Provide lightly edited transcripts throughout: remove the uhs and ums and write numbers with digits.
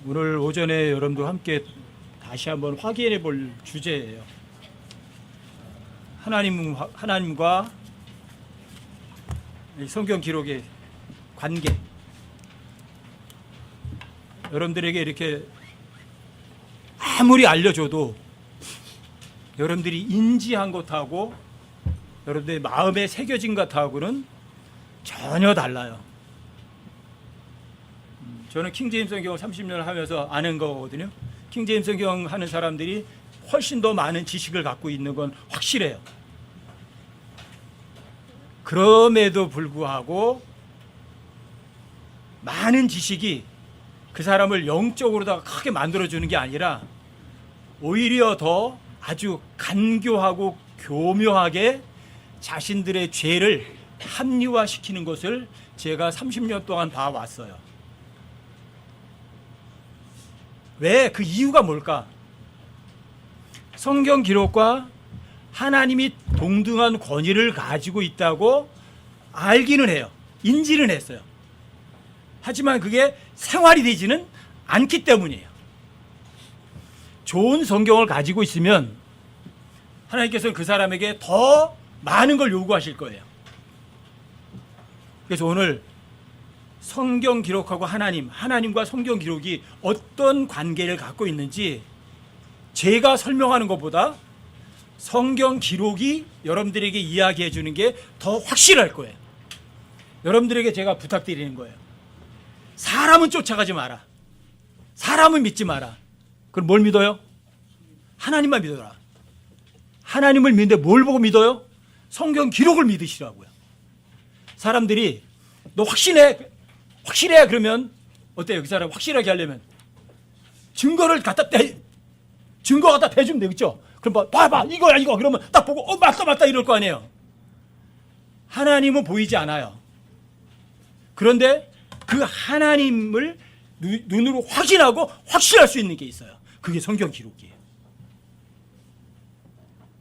오늘 오전에 여러분들 함께 다시 한번 확인해 볼 주제예요. 하나님과 성경 기록의 관계. 여러분들에게 이렇게 아무리 알려줘도 여러분들이 인지한 것하고 여러분들의 마음에 새겨진 것하고는 전혀 달라요. 저는 킹제임스 성경을 30년을 하면서 아는 거거든요. 킹제임스 성경 하는 사람들이 훨씬 더 많은 지식을 갖고 있는 건 확실해요. 그럼에도 불구하고 많은 지식이 그 사람을 영적으로 다 크게 만들어주는 게 아니라 오히려 더 아주 간교하고 교묘하게 자신들의 죄를 합리화시키는 것을 제가 30년 동안 봐왔어요. 왜? 그 이유가 뭘까? 성경 기록과 하나님이 동등한 권위를 가지고 있다고 알기는 해요. 인지는 했어요. 하지만 그게 생활이 되지는 않기 때문이에요. 좋은 성경을 가지고 있으면 하나님께서는 그 사람에게 더 많은 걸 요구하실 거예요. 그래서 오늘 성경 기록하고 하나님과 성경 기록이 어떤 관계를 갖고 있는지 제가 설명하는 것보다 성경 기록이 여러분들에게 이야기해 주는 게 더 확실할 거예요. 여러분들에게 제가 부탁드리는 거예요. 사람은 쫓아가지 마라. 사람은 믿지 마라. 그럼 뭘 믿어요? 하나님만 믿어라. 하나님을 믿는데 뭘 보고 믿어요? 성경 기록을 믿으시라고요. 사람들이 너 확신해 그러면 어때요? 그 사람 확실하게 하려면 증거 갖다 대주면 되겠죠? 그럼 봐봐 이거야 이거 그러면 딱 보고 맞다 이럴 거 아니에요. 하나님은 보이지 않아요. 그런데 그 하나님을 눈으로 확인하고 확실할 수 있는 게 있어요. 그게 성경 기록이에요.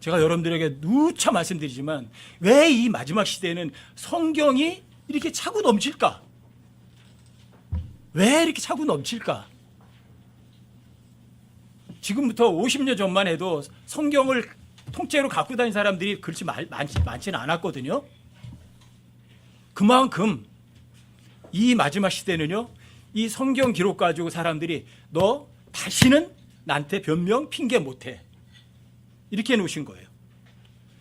제가 여러분들에게 누차 말씀드리지만 왜 이 마지막 시대에는 성경이 이렇게 차고 넘칠까? 왜 이렇게 차고 넘칠까? 지금부터 50년 전만 해도 성경을 통째로 갖고 다니는 사람들이 그렇지 많지는 않았거든요. 그만큼 이 마지막 시대는요, 이 성경 기록 가지고 사람들이 너 다시는 나한테 변명 핑계 못해 이렇게 해놓으신 거예요.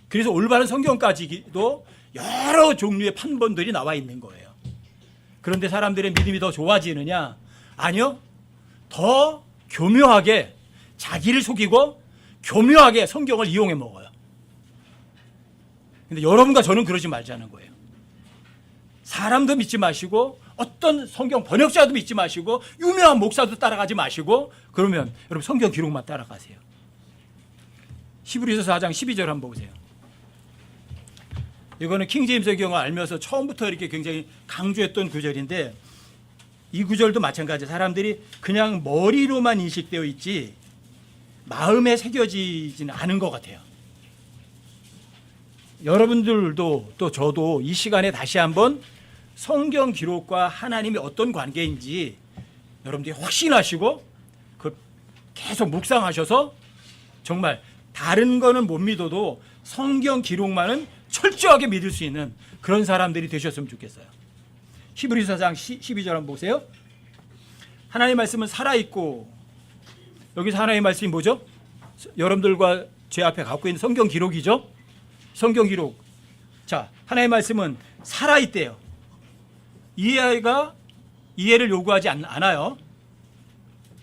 그래서 올바른 성경까지도 여러 종류의 판본들이 나와 있는 거예요. 그런데 사람들의 믿음이 더 좋아지느냐? 아니요. 더 교묘하게 자기를 속이고 교묘하게 성경을 이용해 먹어요. 근데 여러분과 저는 그러지 말자는 거예요. 사람도 믿지 마시고 어떤 성경 번역자도 믿지 마시고 유명한 목사도 따라가지 마시고 그러면 여러분 성경 기록만 따라가세요. 히브리서 4장 12절 한번 보세요. 이거는 킹제임스 성경을 알면서 처음부터 이렇게 굉장히 강조했던 구절인데 이 구절도 마찬가지. 사람들이 그냥 머리로만 인식되어 있지 마음에 새겨지지는 않은 것 같아요. 여러분들도 또 저도 이 시간에 다시 한번 성경 기록과 하나님이 어떤 관계인지 여러분들이 확신하시고 그 계속 묵상하셔서 정말 다른 거는 못 믿어도 성경 기록만은 철저하게 믿을 수 있는 그런 사람들이 되셨으면 좋겠어요. 히브리서 4장 12절 한번 보세요. 하나님의 말씀은 살아있고, 여기서 하나님의 말씀이 뭐죠? 여러분들과 제 앞에 갖고 있는 성경 기록이죠. 성경 기록. 자, 하나님의 말씀은 살아있대요. 이해를 요구하지 않아요.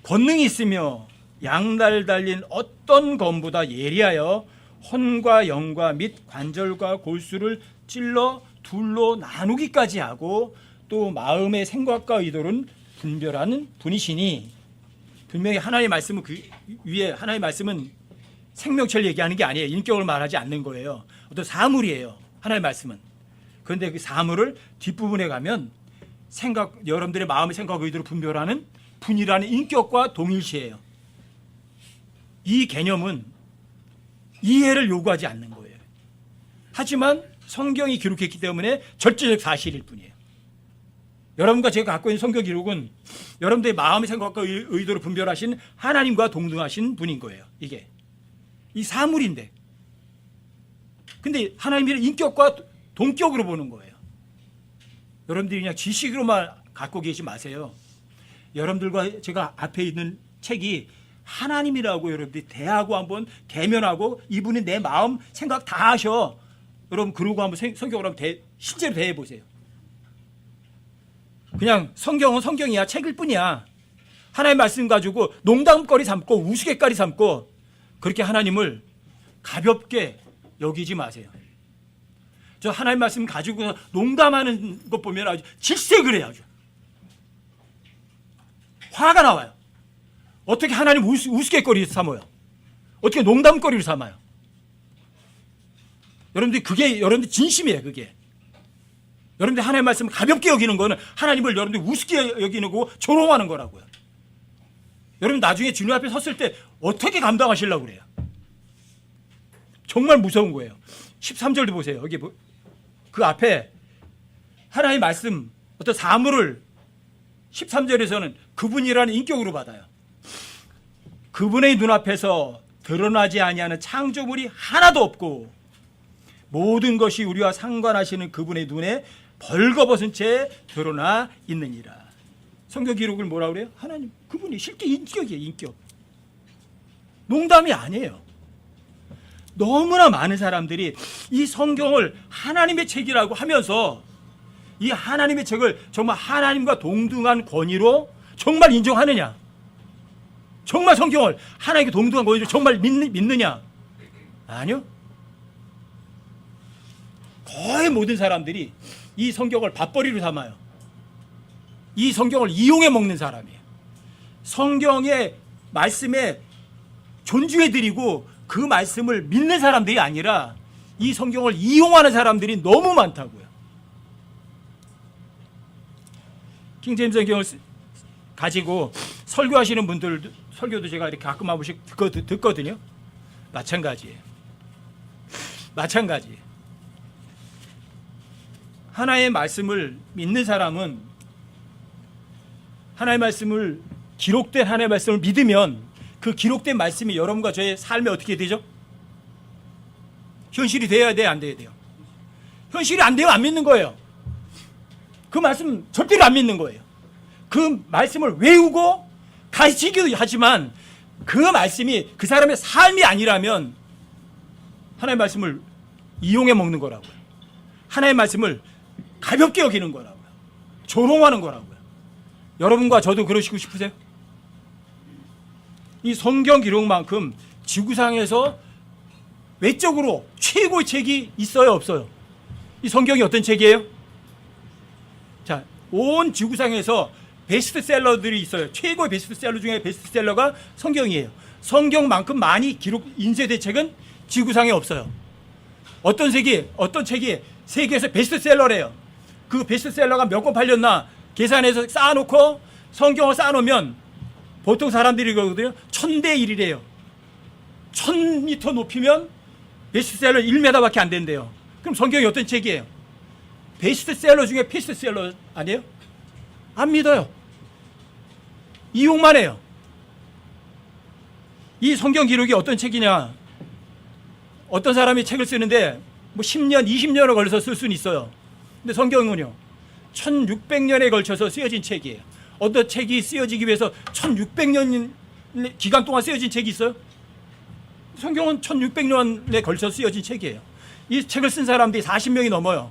권능이 있으며 양날 달린 어떤 검보다 예리하여 혼과 영과 및 관절과 골수를 찔러 둘로 나누기까지 하고 또 마음의 생각과 의도를 분별하는 분이시니. 분명히 하나님의 말씀은 그 위에 하나님의 말씀은 생명체를 얘기하는 게 아니에요. 인격을 말하지 않는 거예요. 어떤 사물이에요. 하나님의 말씀은. 그런데 그 사물을 뒷부분에 가면 여러분들의 마음의 생각 의도를 분별하는 분이라는 인격과 동일시해요. 이 개념은 이해를 요구하지 않는 거예요. 하지만 성경이 기록했기 때문에 절대적 사실일 뿐이에요. 여러분과 제가 갖고 있는 성경 기록은 여러분들의 마음의 생각과 의도를 분별하신 하나님과 동등하신 분인 거예요. 이게 이 사물인데, 근데 하나님의 인격과 동격으로 보는 거예요. 여러분들이 그냥 지식으로만 갖고 계시지 마세요. 여러분들과 제가 앞에 있는 책이 하나님이라고 여러분들이 대하고 한번 대면하고, 이분이 내 마음 생각 다 하셔. 여러분 그러고 한번 성경으로 한번 실제로 대해 보세요. 그냥 성경은 성경이야, 책일 뿐이야. 하나님의 말씀 가지고 농담거리 삼고 우스갯거리 삼고 그렇게 하나님을 가볍게 여기지 마세요. 저 하나님 말씀 가지고 농담하는 것 보면 아주 질색을 해요. 아주 화가 나와요. 어떻게 하나님 우스갯거리를 삼아요? 어떻게 농담거리를 삼아요? 여러분들 그게 여러분들 진심이에요. 그게 여러분들 하나님의 말씀을 가볍게 여기는 거는 하나님을 여러분들 우습게 여기는 거고 조롱하는 거라고요. 여러분 나중에 주님 앞에 섰을 때 어떻게 감당하시려고 그래요? 정말 무서운 거예요. 13절도 보세요. 여기 그 앞에 하나님의 말씀 어떤 사물을 13절에서는 그분이라는 인격으로 받아요. 그분의 눈앞에서 드러나지 아니하는 창조물이 하나도 없고 모든 것이 우리와 상관하시는 그분의 눈에 벌거벗은 채 드러나 있느니라. 성경 기록을 뭐라 그래요? 하나님 그분이 실제 인격이에요. 인격. 농담이 아니에요. 너무나 많은 사람들이 이 성경을 하나님의 책이라고 하면서 이 하나님의 책을 정말 하나님과 동등한 권위로 정말 인정하느냐? 정말 성경을 하나님과 동등한 권위로 정말 믿느냐? 아니요. 거의 모든 사람들이 이 성경을 밥벌이로 삼아요. 이 성경을 이용해 먹는 사람이에요. 성경의 말씀에 존중해드리고 그 말씀을 믿는 사람들이 아니라 이 성경을 이용하는 사람들이 너무 많다고요. 킹제임스 성경을 가지고 설교하시는 분들 설교도 제가 이렇게 가끔 한 번씩 듣거든요. 마찬가지예요. 마찬가지예요. 하나의 말씀을 믿는 사람은 하나의 말씀을 기록된 하나의 말씀을 믿으면 그 기록된 말씀이 여러분과 저의 삶에 어떻게 되죠? 현실이 돼야 돼, 안 돼야 돼요? 현실이 안 되면 안 믿는 거예요. 그 말씀 절대로 안 믿는 거예요. 그 말씀을 외우고 가르치기도 하지만 그 말씀이 그 사람의 삶이 아니라면 하나의 말씀을 이용해 먹는 거라고요. 하나의 말씀을 가볍게 여기는 거라고요. 조롱하는 거라고요. 여러분과 저도 그러시고 싶으세요? 이 성경 기록만큼 지구상에서 외적으로 최고의 책이 있어요, 없어요? 이 성경이 어떤 책이에요? 자, 온 지구상에서 베스트셀러들이 있어요. 최고의 베스트셀러 중에 베스트셀러가 성경이에요. 성경만큼 많이 인쇄된 책은 지구상에 없어요. 어떤 책이 세계에서 베스트셀러래요. 그 베스트셀러가 몇 권 팔렸나 계산해서 쌓아놓고 성경을 쌓아놓으면 보통 사람들이 그러거든요. 1000대 1이래요. 1000m 높이면 베스트셀러 1m밖에 안 된대요. 그럼 성경이 어떤 책이에요? 베스트셀러 중에 베스트셀러 아니에요? 안 믿어요. 이용만 해요. 이 성경 기록이 어떤 책이냐? 어떤 사람이 책을 쓰는데 뭐 10년, 20년을 걸려서 쓸 수는 있어요. 근데 성경은요, 1600년에 걸쳐서 쓰여진 책이에요. 어떤 책이 쓰여지기 위해서 1600년 기간 동안 쓰여진 책이 있어요? 성경은 1600년에 걸쳐 쓰여진 책이에요. 이 책을 쓴 사람들이 40명이 넘어요.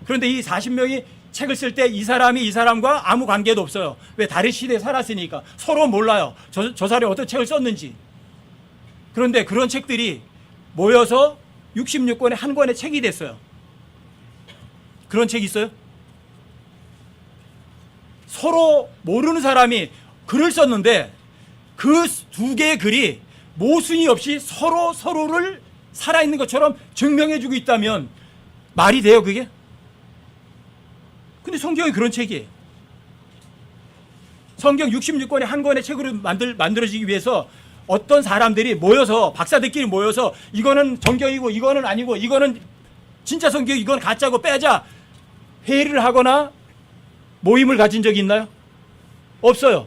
그런데 이 40명이 책을 쓸 때 이 사람이 이 사람과 아무 관계도 없어요. 왜? 다른 시대에 살았으니까 서로 몰라요. 저 사람이 어떤 책을 썼는지. 그런데 그런 책들이 모여서 66권의 한 권의 책이 됐어요. 그런 책이 있어요? 서로 모르는 사람이 글을 썼는데 그 두 개의 글이 모순이 없이 서로를 살아있는 것처럼 증명해주고 있다면 말이 돼요, 그게? 근데 성경이 그런 책이에요. 성경 66권의 한 권의 책으로 만들어지기 위해서 어떤 사람들이 모여서, 박사들끼리 모여서 이거는 정경이고 이거는 아니고 이거는 진짜 성경, 이건 가짜고 빼자 회의를 하거나 모임을 가진 적이 있나요? 없어요.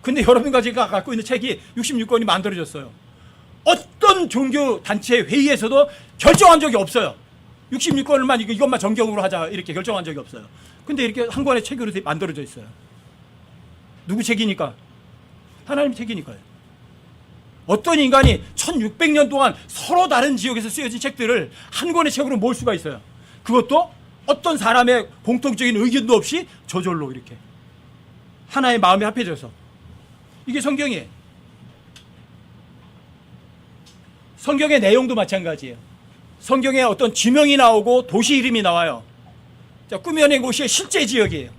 근데 여러분과 제가 갖고 있는 책이 66권이 만들어졌어요. 어떤 종교 단체 회의에서도 결정한 적이 없어요. 66권을만 이것만 정경으로 하자 이렇게 결정한 적이 없어요. 근데 이렇게 한 권의 책으로 만들어져 있어요. 누구 책이니까? 하나님 책이니까요. 어떤 인간이 1600년 동안 서로 다른 지역에서 쓰여진 책들을 한 권의 책으로 모을 수가 있어요. 그것도 어떤 사람의 공통적인 의견도 없이 저절로 이렇게 하나의 마음에 합해져서. 이게 성경이에요. 성경의 내용도 마찬가지예요. 성경에 어떤 지명이 나오고 도시 이름이 나와요. 자, 꾸며낸 곳이 실제 지역이에요.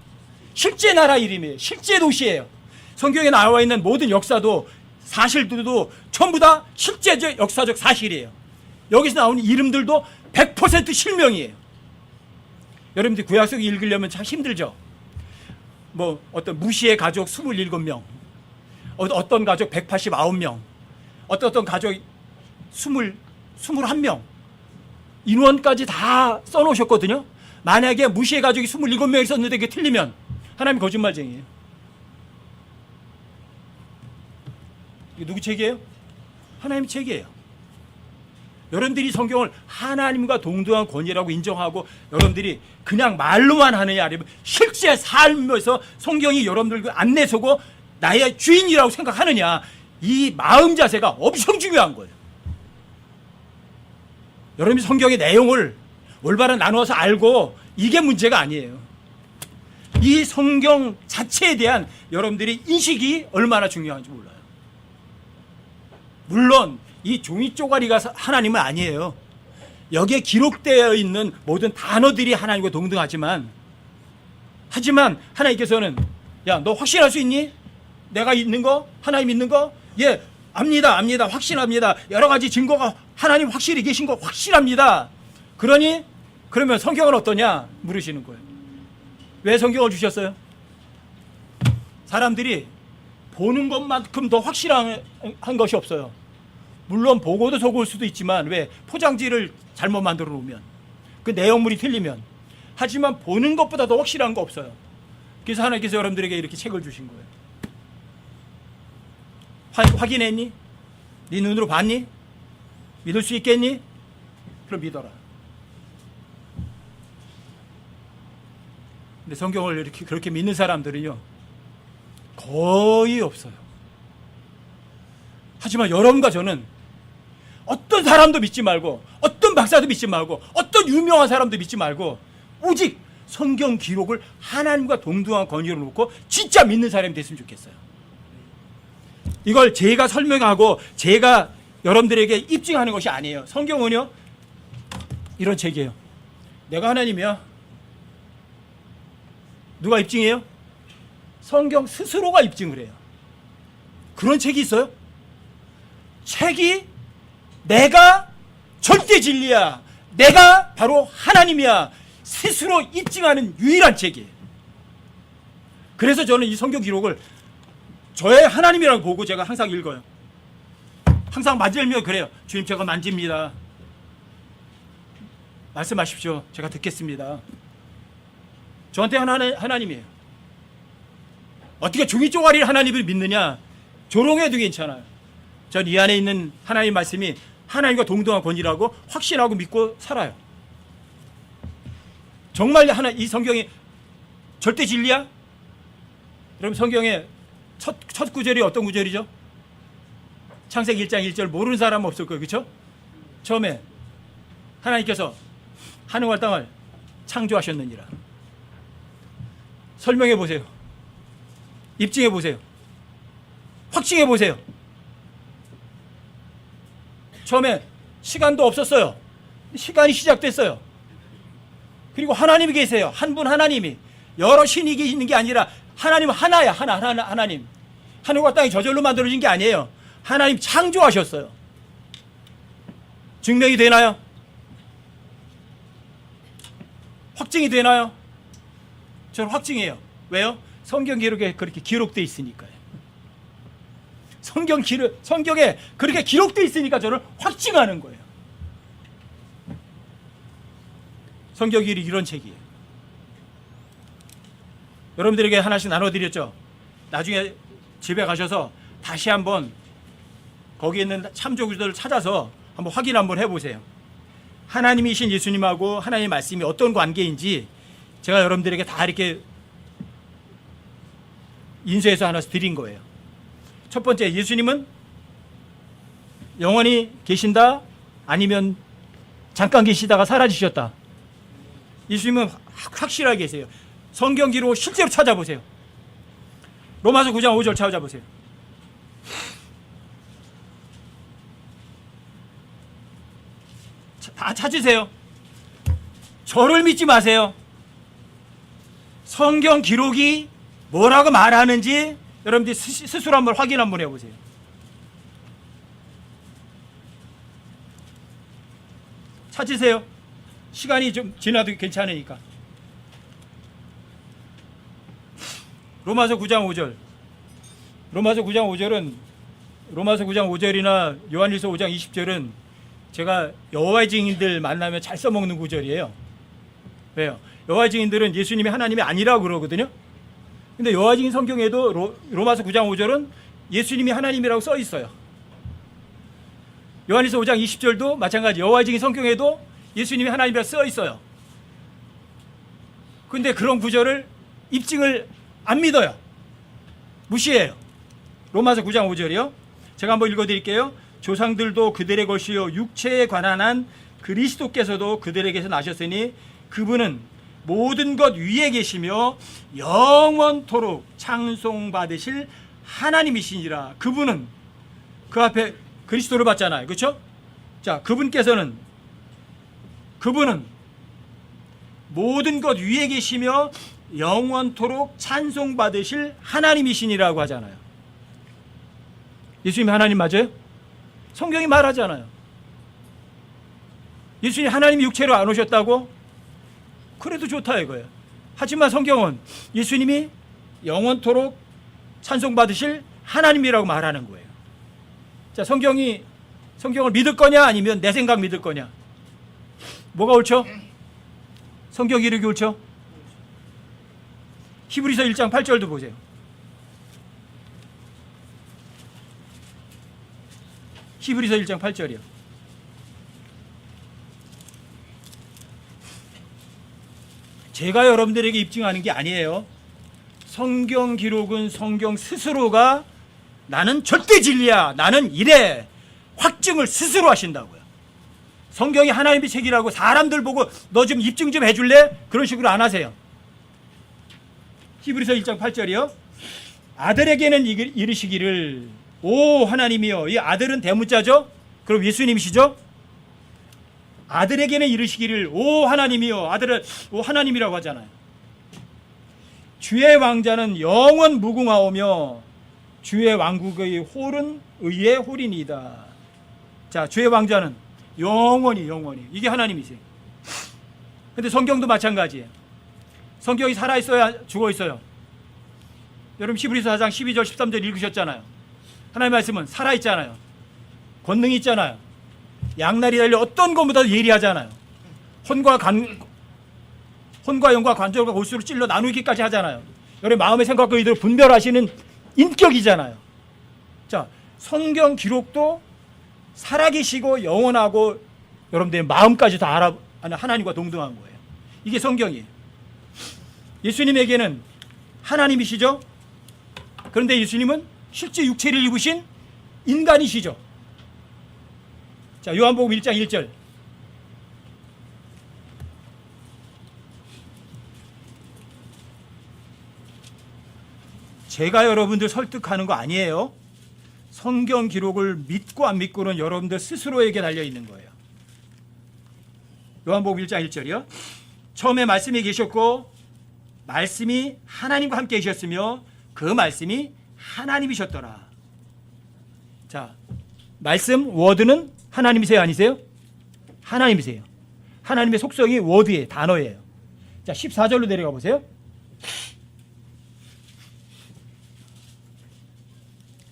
실제 나라 이름이에요. 실제 도시예요. 성경에 나와 있는 모든 역사도 사실들도 전부 다 실제적 역사적 사실이에요. 여기서 나오는 이름들도 100% 실명이에요. 여러분들 구약성 읽으려면 참 힘들죠. 뭐 어떤 무시의 가족 27명, 어떤 가족 189명, 어떤 가족 21명 인원까지 다 써놓으셨거든요. 만약에 무시의 가족이 27명이 썼는데 그게 틀리면 하나님 거짓말쟁이에요. 이게 누구 책이에요? 하나님 책이에요. 여러분들이 성경을 하나님과 동등한 권위라고 인정하고 여러분들이 그냥 말로만 하느냐 아니면 실제 삶에서 성경이 여러분들 안내 서고 나의 주인이라고 생각하느냐, 이 마음 자세가 엄청 중요한 거예요. 여러분이 성경의 내용을 올바로 나누어서 알고 이게 문제가 아니에요. 이 성경 자체에 대한 여러분들이 인식이 얼마나 중요한지 몰라요. 물론 이 종이 쪼가리가 하나님은 아니에요. 여기에 기록되어 있는 모든 단어들이 하나님과 동등하지만 하나님께서는 야, 너 확신할 수 있니? 내가 있는 거? 하나님 있는 거? 예, 압니다. 확신합니다. 여러 가지 증거가 하나님 확실히 계신 거 확실합니다. 그러면 성경은 어떠냐? 물으시는 거예요. 왜 성경을 주셨어요? 사람들이 보는 것만큼 더 확실한 것이 없어요. 물론 보고도 속을 수도 있지만 왜 포장지를 잘못 만들어 놓으면 그 내용물이 틀리면, 하지만 보는 것보다 더 확실한 거 없어요. 그래서 하나님께서 여러분들에게 이렇게 책을 주신 거예요. 확인했니? 네 눈으로 봤니? 믿을 수 있겠니? 그럼 믿어라. 근데 성경을 이렇게 그렇게 믿는 사람들은요 거의 없어요. 하지만 여러분과 저는 어떤 사람도 믿지 말고 어떤 박사도 믿지 말고 어떤 유명한 사람도 믿지 말고 오직 성경 기록을 하나님과 동등한 권위로 놓고 진짜 믿는 사람이 됐으면 좋겠어요. 이걸 제가 설명하고 제가 여러분들에게 입증하는 것이 아니에요. 성경은요 이런 책이에요. 내가 하나님이야. 누가 입증해요? 성경 스스로가 입증을 해요. 그런 책이 있어요? 책이 내가 절대 진리야, 내가 바로 하나님이야 스스로 입증하는 유일한 책이에요. 그래서 저는 이 성경 기록을 저의 하나님이라고 보고 제가 항상 읽어요. 항상 만지면 그래요. 주님, 제가 만집니다. 말씀하십시오. 제가 듣겠습니다. 저한테 하나님이에요. 어떻게 종이 쪼가리를 하나님을 믿느냐? 조롱해도 괜찮아요. 전 이 안에 있는 하나님 말씀이 하나님과 동등한 권위라고 확신하고 믿고 살아요. 정말 이 성경이 절대 진리야? 여러분, 성경의 첫 구절이 어떤 구절이죠? 창세기 1장 1절 모르는 사람은 없을 거예요. 그렇죠? 처음에 하나님께서 하늘과 땅을 창조하셨느니라. 설명해 보세요. 입증해 보세요. 확증해 보세요. 처음에 시간도 없었어요. 시간이 시작됐어요. 그리고 하나님이 계세요. 한 분 하나님이. 여러 신이 계시는 게 아니라 하나님은 하나야. 하나님. 하늘과 땅이 저절로 만들어진 게 아니에요. 하나님 창조하셨어요. 증명이 되나요? 확증이 되나요? 저는 확증해요. 왜요? 성경 기록에 그렇게 기록되어 있으니까요. 성경에 그렇게 기록되어 있으니까 저는 확증하는 거예요. 성경이 이런 책이에요. 여러분들에게 하나씩 나눠드렸죠. 나중에 집에 가셔서 다시 한번 거기 있는 참조구절을 찾아서 한번 확인 한번 해보세요. 하나님이신 예수님하고 하나님의 말씀이 어떤 관계인지 제가 여러분들에게 다 이렇게 인쇄해서 하나씩 드린 거예요. 첫 번째, 예수님은 영원히 계신다, 아니면 잠깐 계시다가 사라지셨다. 예수님은 확실하게 계세요. 성경 기록 실제로 찾아보세요. 로마서 9장 5절 찾아보세요. 다 찾으세요. 저를 믿지 마세요. 성경 기록이 뭐라고 말하는지 여러분들이 스스로 한번 확인 한번 해보세요. 찾으세요. 시간이 좀 지나도 괜찮으니까. 로마서 9장 5절. 로마서 9장 5절은 로마서 9장 5절이나 요한일서 5장 20절은 제가 여호와의 증인들 만나면 잘 써먹는 구절이에요. 왜요? 여호와의 증인들은 예수님이 하나님이 아니라고 그러거든요. 근데 여호와의 증인 성경에도 로마서 9장 5절은 예수님이 하나님이라고 써 있어요. 요한일서 5장 20절도 마찬가지. 여호와의 증인 성경에도 예수님이 하나님이라고 써 있어요. 근데 그런 구절을 입증을 안 믿어요. 무시해요. 로마서 9장 5절이요. 제가 한번 읽어드릴게요. 조상들도 그들의 것이요 육체에 관한 한 그리스도께서도 그들에게서 나셨으니 그분은 모든 것 위에 계시며 영원토록 찬송받으실 하나님이시니라. 그분은 그 앞에 그리스도를 봤잖아요. 그렇죠? 자, 그분은 모든 것 위에 계시며 영원토록 찬송받으실 하나님이시니라고 하잖아요. 예수님이 하나님 맞아요? 성경이 말하잖아요. 예수님이 하나님이 육체로 안 오셨다고? 그래도 좋다 이거예요. 하지만 성경은 예수님이 영원토록 찬송받으실 하나님이라고 말하는 거예요. 자, 성경을 믿을 거냐 아니면 내 생각 믿을 거냐? 뭐가 옳죠? 성경 기록이 옳죠? 히브리서 1장 8절도 보세요. 히브리서 1장 8절이요. 제가 여러분들에게 입증하는 게 아니에요. 성경 기록은 성경 스스로가 나는 절대 진리야, 나는 이래 확증을 스스로 하신다고요. 성경이 하나님의 책이라고 사람들 보고 너 좀 입증 좀 해줄래? 그런 식으로 안 하세요. 히브리서 1장 8절이요. 아들에게는 이르시기를 오 하나님이여. 이 아들은 대문자죠? 그럼 예수님이시죠? 아들에게는 이르시기를 오 하나님이여. 아들은 오 하나님이라고 하잖아요. 주의 왕자는 영원 무궁하오며 주의 왕국의 홀은 의의 홀이니이다. 자, 주의 왕자는 영원히 이게 하나님이세요. 근데 성경도 마찬가지예요. 성경이 살아있어야 죽어있어요. 여러분 히브리서 4장 12절 13절 읽으셨잖아요. 하나님의 말씀은 살아있잖아요. 권능이 있잖아요. 양날이 달려 어떤 것보다도 예리하잖아요. 혼과 영과 관절과 골수로 찔러 나누기까지 하잖아요. 여러분 마음의 생각과 의도를 분별하시는 인격이잖아요. 자, 성경 기록도 살아계시고 영원하고 여러분들의 마음까지 다 알아하는 하나님과 동등한 거예요. 이게 성경이에요. 예수님에게는 하나님이시죠? 그런데 예수님은 실제 육체를 입으신 인간이시죠. 자, 요한복음 1장 1절. 제가 여러분들 설득하는 거 아니에요. 성경 기록을 믿고 안 믿고는 여러분들 스스로에게 달려 있는 거예요. 요한복음 1장 1절이요. 처음에 말씀이 계셨고 말씀이 하나님과 함께 계셨으며 그 말씀이 하나님이셨더라. 자, 말씀 워드는 하나님이세요 아니세요? 하나님이세요. 하나님의 속성이 워드예요. 단어예요. 자, 14절로 내려가 보세요.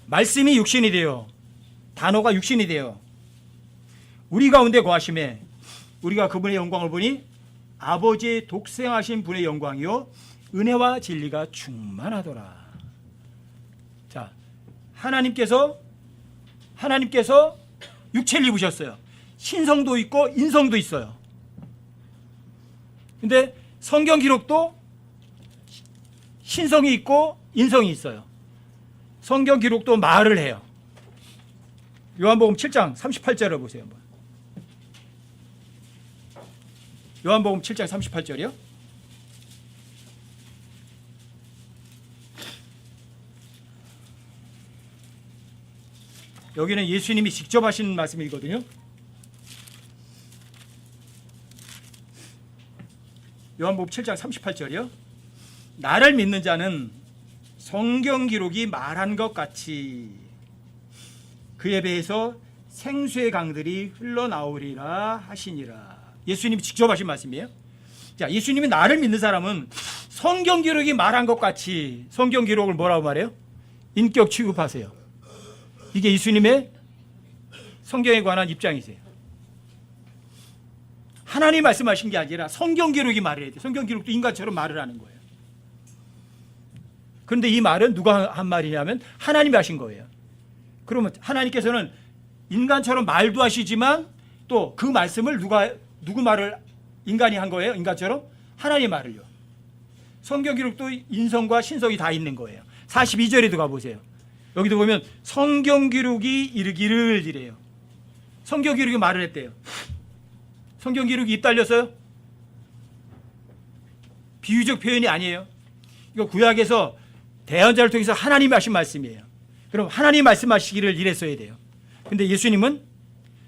말씀이 육신이 되어 단어가 육신이 되어 우리 가운데 거하심에 우리가 그분의 영광을 보니 아버지의 독생하신 분의 영광이요 은혜와 진리가 충만하더라. 자, 하나님께서 육체를 입으셨어요. 신성도 있고 인성도 있어요. 근데 성경 기록도 신성이 있고 인성이 있어요. 성경 기록도 말을 해요. 요한복음 7장 38절을 보세요. 한번. 요한복음 7장 38절이요. 여기는 예수님이 직접 하신 말씀이거든요. 요한복음 7장 38절이요. 나를 믿는 자는 성경 기록이 말한 것 같이 그에 대해서 생수의 강들이 흘러나오리라 하시니라. 예수님이 직접 하신 말씀이에요. 자, 예수님이 나를 믿는 사람은 성경 기록이 말한 것 같이, 성경 기록을 뭐라고 말해요? 인격 취급하세요. 이게 예수님의 성경에 관한 입장이세요. 하나님 말씀하신 게 아니라 성경 기록이 말을 해야 돼요. 성경 기록도 인간처럼 말을 하는 거예요. 그런데 이 말은 누가 한 말이냐면 하나님이 하신 거예요. 그러면 하나님께서는 인간처럼 말도 하시지만 또 그 말씀을 누구 말을 인간이 한 거예요? 인간처럼? 하나님 말을요. 성경 기록도 인성과 신성이 다 있는 거예요. 42절에도 가보세요. 여기도 보면 성경 기록이 이르기를 이래요. 성경 기록이 말을 했대요. 성경 기록이 입 달렸어요? 비유적 표현이 아니에요. 이거 구약에서 대언자를 통해서 하나님이 하신 말씀이에요. 그럼 하나님 말씀하시기를 이랬어야 돼요. 근데 예수님은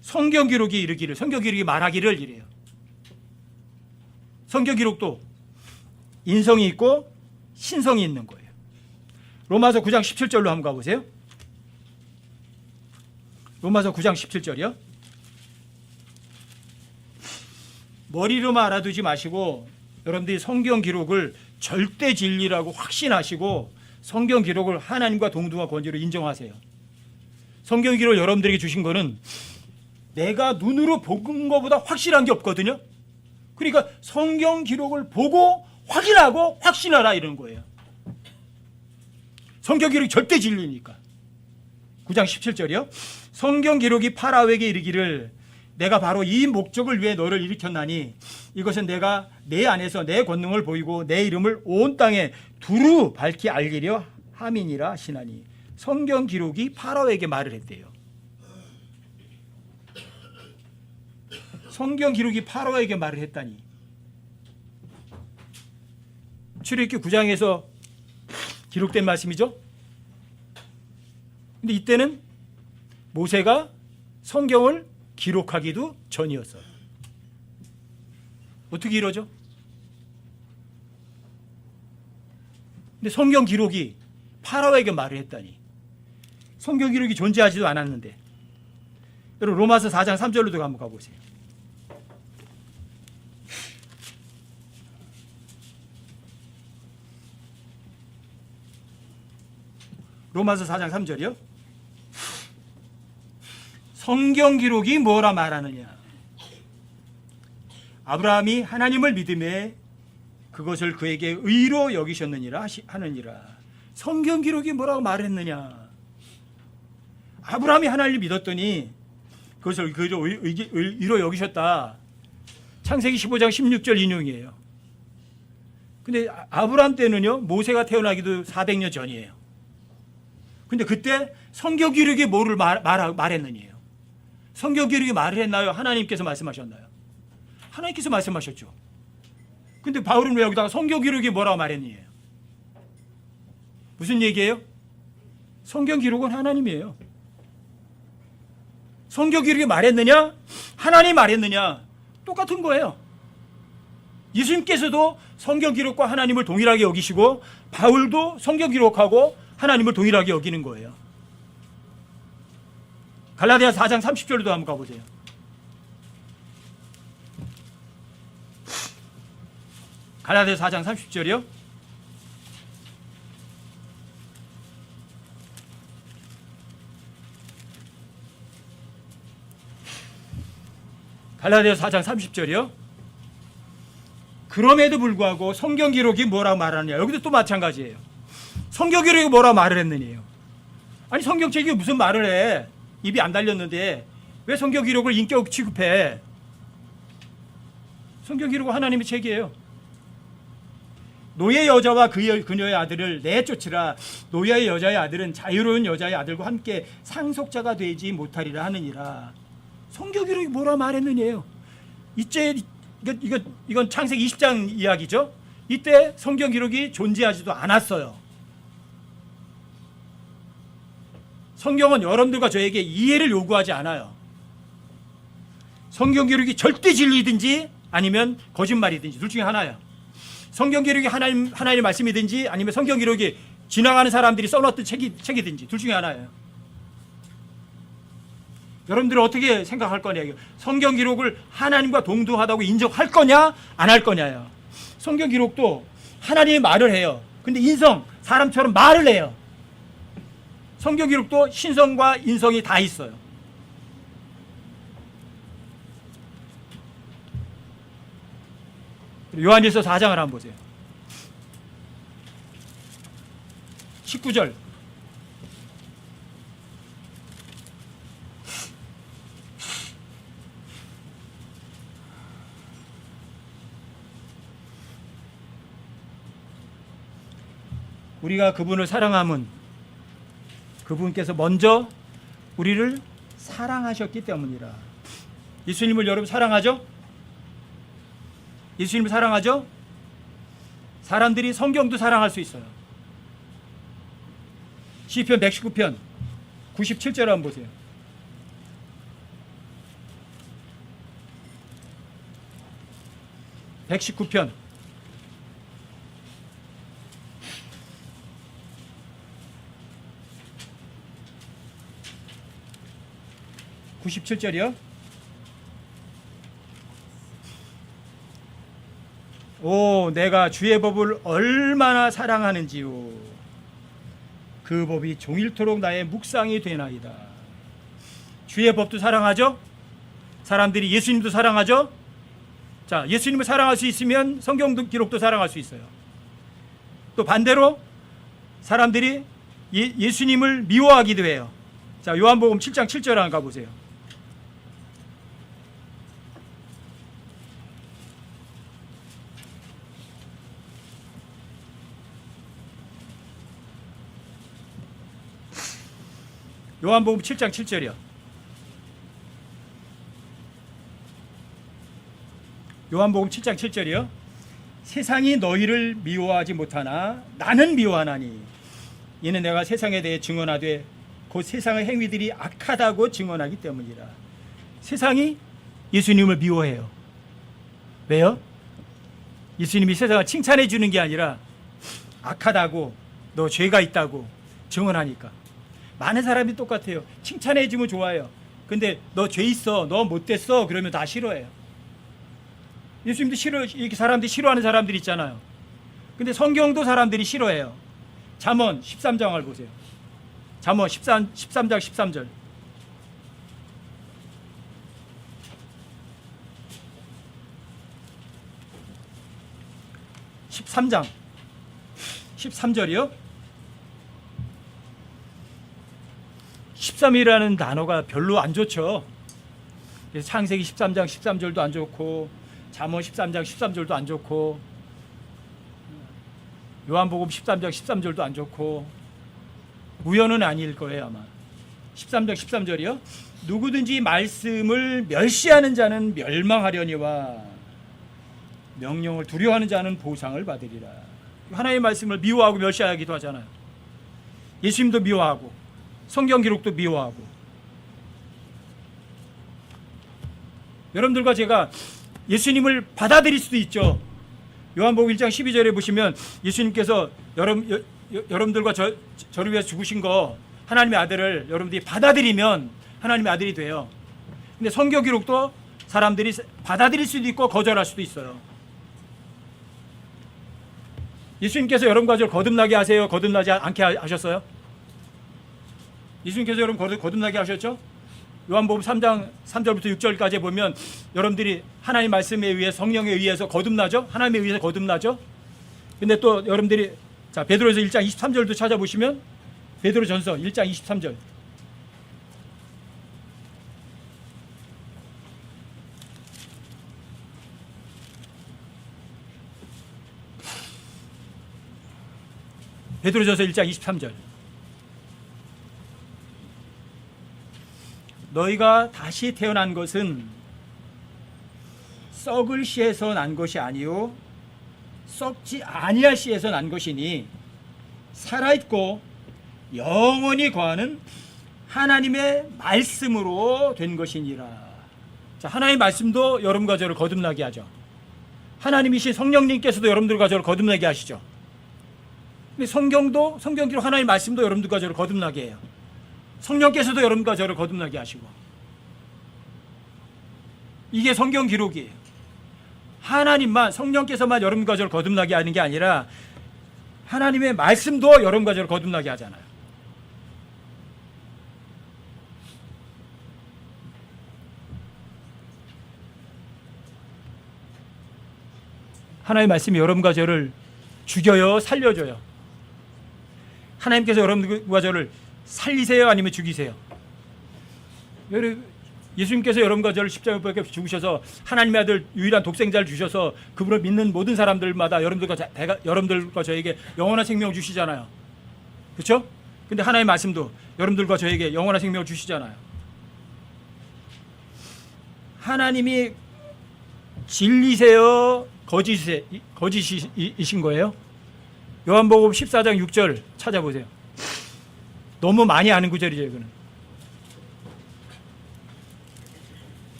성경 기록이 이르기를, 성경 기록이 말하기를 이래요. 성경 기록도 인성이 있고 신성이 있는 거예요. 로마서 9장 17절로 한번 가보세요. 로마서 9장 17절이요. 머리로만 알아두지 마시고 여러분들이 성경 기록을 절대 진리라고 확신하시고 성경 기록을 하나님과 동등한 권위로 인정하세요. 성경 기록을 여러분들에게 주신 거는 내가 눈으로 본 것보다 확실한 게 없거든요. 그러니까 성경 기록을 보고 확인하고 확신하라 이런 거예요. 성경 기록이 절대 진리니까. 9장 17절이요. 성경 기록이 파라오에게 이르기를 내가 바로 이 목적을 위해 너를 일으켰나니 이것은 내가 내 안에서 내 권능을 보이고 내 이름을 온 땅에 두루 밝히 알리려 함이니라 하시나니. 성경 기록이 파라오에게 말을 했대요. 성경 기록이 파라오에게 말을 했다니. 출애굽기 9장에서 기록된 말씀이죠. 근데 이때는 모세가 성경을 기록하기도 전이었어요. 어떻게 이러죠? 근데 성경 기록이 파라오에게 말을 했다니. 성경 기록이 존재하지도 않았는데. 여러분 로마서 4장 3절로도 한번 가보세요. 로마서 4장 3절이요. 성경 기록이 뭐라 말하느냐. 아브라함이 하나님을 믿음에 그것을 그에게 의로 여기셨느니라 하느니라. 성경 기록이 뭐라고 말했느냐. 아브라함이 하나님을 믿었더니 그것을 의로 여기셨다. 창세기 15장 16절 인용이에요. 근데 아브라함 때는요 모세가 태어나기도 400년 전이에요. 근데 그때 성경 기록이 뭐를 말했느냐요. 성경 기록이 말을 했나요? 하나님께서 말씀하셨나요? 하나님께서 말씀하셨죠. 근데 바울은 왜 여기다가 성경 기록이 뭐라고 말했느냐요. 무슨 얘기예요? 성경 기록은 하나님이에요. 성경 기록이 말했느냐? 하나님 말했느냐? 똑같은 거예요. 예수님께서도 성경 기록과 하나님을 동일하게 여기시고 바울도 성경 기록하고 하나님을 동일하게 여기는 거예요. 갈라디아 4장 30절도 한번 가보세요. 갈라디아 4장 30절이요. 갈라디아 4장 30절이요. 그럼에도 불구하고 성경 기록이 뭐라고 말하느냐. 여기도 또 마찬가지예요. 성경 기록이 뭐라고 말을 했느냐요. 아니 성경책이 무슨 말을 해. 입이 안 달렸는데 왜 성경 기록을 인격 취급해. 성경 기록은 하나님의 책이에요. 노예 여자와 그녀의 아들을 내쫓으라. 노예 여자의 아들은 자유로운 여자의 아들과 함께 상속자가 되지 못하리라 하느니라. 성경 기록이 뭐라 말했느냐요. 이건 창세기 20장 이야기죠. 이때 성경 기록이 존재하지도 않았어요. 성경은 여러분들과 저에게 이해를 요구하지 않아요. 성경 기록이 절대 진리든지 아니면 거짓말이든지 둘 중에 하나예요. 성경 기록이 하나님의 말씀이든지 아니면 성경 기록이 지나가는 사람들이 써놨던 책이든지 둘 중에 하나예요. 여러분들은 어떻게 생각할 거냐요. 성경 기록을 하나님과 동등하다고 인정할 거냐 안 할 거냐요. 성경 기록도 하나님의 말을 해요. 근데 사람처럼 말을 해요. 성경 기록도 신성과 인성이 다 있어요. 요한일서 4장을 한번 보세요. 19절. 우리가 그분을 사랑함은 그분께서 먼저 우리를 사랑하셨기 때문이라. 예수님을 여러분 사랑하죠? 예수님을 사랑하죠? 사람들이 성경도 사랑할 수 있어요. 시편 119편 97절 한번 보세요. (119편) 97절이요. 오, 내가 주의 법을 얼마나 사랑하는지요. 그 법이 종일토록 나의 묵상이 되나이다. 주의 법도 사랑하죠? 사람들이 예수님도 사랑하죠? 자, 예수님을 사랑할 수 있으면 성경 기록도 사랑할 수 있어요. 또 반대로 사람들이 예수님을 미워하기도 해요. 자, 요한복음 7장 7절 한번 가보세요. 요한복음 7장 7절이요. 요한복음 7장 7절이요. 세상이 너희를 미워하지 못하나 나는 미워하나니 이는 내가 세상에 대해 증언하되 곧 세상의 행위들이 악하다고 증언하기 때문이라. 세상이 예수님을 미워해요. 왜요? 예수님이 세상을 칭찬해 주는 게 아니라 악하다고, 너 죄가 있다고 증언하니까. 많은 사람이 똑같아요. 칭찬해 주면 좋아요. 근데 너 죄 있어, 너 못됐어 그러면 다 싫어해요. 예수님도 이렇게 사람들이 싫어하는 사람들이 있잖아요. 근데 성경도 사람들이 싫어해요. 잠언 13장을 보세요. 잠언 13장 13절. (13장) 13절이요. 13이라는 단어가 별로 안 좋죠. 그래서 창세기 13장 13절도 안 좋고 잠언 13장 13절도 안 좋고 요한복음 13장 13절도 안 좋고 우연은 아닐 거예요 아마. 13장 13절이요. 누구든지 말씀을 멸시하는 자는 멸망하려니와 명령을 두려워하는 자는 보상을 받으리라. 하나님의 말씀을 미워하고 멸시하기도 하잖아요. 예수님도 미워하고 성경 기록도 미워하고. 여러분들과 제가 예수님을 받아들일 수도 있죠. 요한복음 1장 12절에 보시면 예수님께서 여러분들과 저를 위해서 죽으신 거, 하나님의 아들을 여러분들이 받아들이면 하나님의 아들이 돼요. 근데 성경 기록도 사람들이 받아들일 수도 있고 거절할 수도 있어요. 예수님께서 여러분과 저를 거듭나게 하세요? 거듭나지 않게 하셨어요? 예수님께서 여러분 거듭나게 하셨죠? 요한복음 3장 3절부터 6절까지 보면 여러분들이 하나님 말씀에 의해 성령에 의해서 거듭나죠. 하나님에 의해서 거듭나죠. 근데 또 여러분들이 자 베드로전서 1장 23절도 찾아보시면 베드로전서 1장 23절 베드로전서 1장 23절 너희가 다시 태어난 것은 썩을 씨에서 난 것이 아니요 썩지 아니할 씨에서 난 것이니 살아있고 영원히 거하는 하나님의 말씀으로 된 것이니라. 자, 하나님의 말씀도 여러분과 저를 거듭나게 하죠. 하나님이신 성령님께서도 여러분들과 저를 거듭나게 하시죠. 근데 성경도 성경기록 하나님의 말씀도 여러분들과 저를 거듭나게 해요. 성령께서도 여러분과 저를 거듭나게 하시고 이게 성경 기록이에요. 하나님만 성령께서만 여러분과 저를 거듭나게 하는 게 아니라 하나님의 말씀도 여러분과 저를 거듭나게 하잖아요. 하나님의 말씀이 여러분과 저를 죽여요, 살려줘요. 하나님께서 여러분과 저를 살리세요, 아니면 죽이세요? 예수님께서 여러분과 저를 십자가에 못 박혀 죽으셔서 하나님의 아들 유일한 독생자를 주셔서 그분을 믿는 모든 사람들마다 여러분들과 저에게 영원한 생명을 주시잖아요. 그렇죠? 근데 하나님의 말씀도 여러분들과 저에게 영원한 생명을 주시잖아요. 하나님이 진리세요, 거짓이신 거예요? 요한복음 14장 6절 찾아보세요. 너무 많이 아는 구절이죠, 이거는.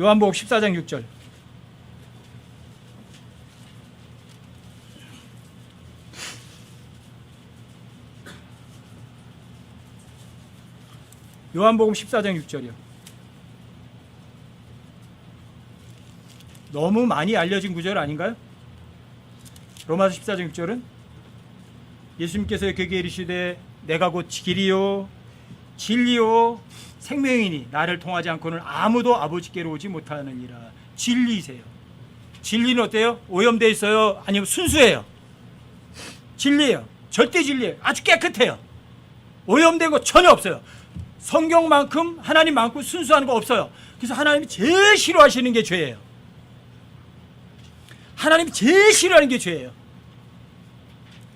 요한복음 14장 6절. 요한복음 14장 6절이요. 너무 많이 알려진 구절 아닌가요? 로마서 14장 6절은 예수님께서 그에게 이르시되 내가 곧 길이요 진리요 생명이니 나를 통하지 않고는 아무도 아버지께로 오지 못하느니라. 진리이세요. 진리는 어때요? 오염되어 있어요? 아니면 순수해요? 진리예요. 절대 진리예요. 아주 깨끗해요. 오염된 거 전혀 없어요. 성경만큼 하나님만큼 순수한 거 없어요. 그래서 하나님이 제일 싫어하시는 게 죄예요. 하나님이 제일 싫어하는 게 죄예요.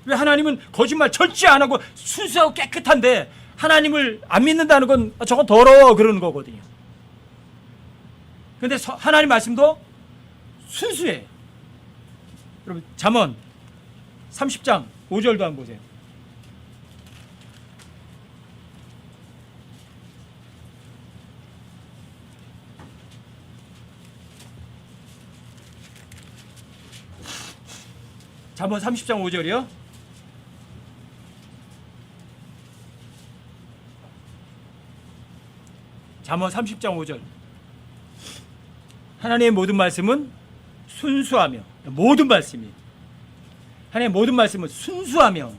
왜? 하나님은 거짓말 절대 안 하고 순수하고 깨끗한데 하나님을 안 믿는다는 건 저거 더러워 그러는 거거든요. 그런데 하나님 말씀도 순수해요. 여러분 잠언 30장 5절도 한번 보세요. 잠언 30장 5절이요. 잠언 30장 5절. 하나님의 모든 말씀은 순수하며, 모든 말씀이 하나님의 모든 말씀은 순수하며